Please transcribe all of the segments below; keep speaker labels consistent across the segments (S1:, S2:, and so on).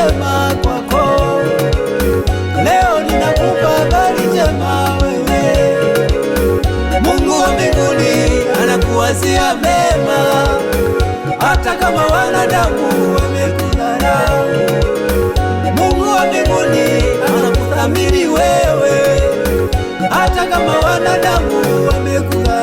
S1: njema kwako. Leo ninakupa habari njema wewe. Mungu wa mbinguni anakuwazia mema, hata kama wanadamu wamekudharau. Mungu wa mbinguni anakuthamini wewe, hata kama wanadamu wamekudharau.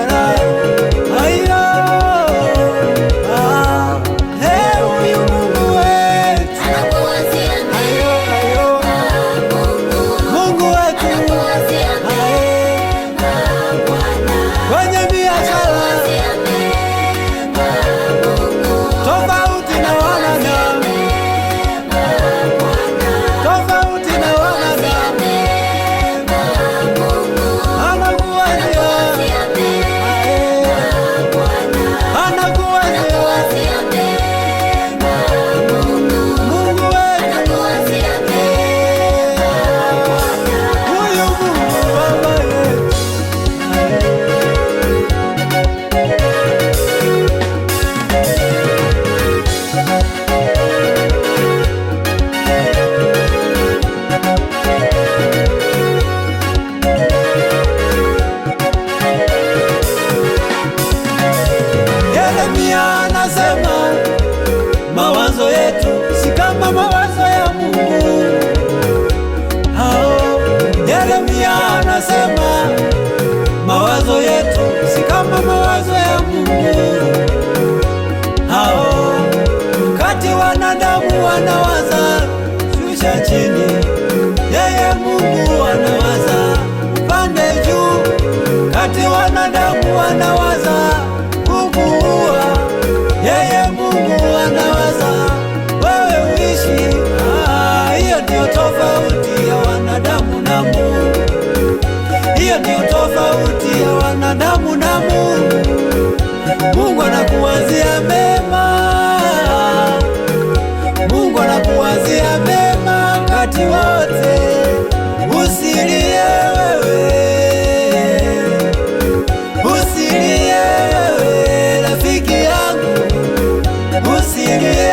S1: Mawazo yetu si kama mawazo ya Mungu. Yeremia anasema mawazo yetu si kama mawazo ya Mungu. Kati wanadamu wanawaza shusha chini, yeye Mungu anawaza pande juu. Kati wanadamu wanawaza kukuua, yeye Mungu anawaza wewe uishi. Hiyo ndio tofauti ya wanadamu na Mungu. Hiyo ndio tofauti ya wanadamu na Mungu. Mungu anakuwazia mema, Mungu anakuwazia mema wakati wote. Usilie wewe, usilie wewe rafiki yangu, usilie.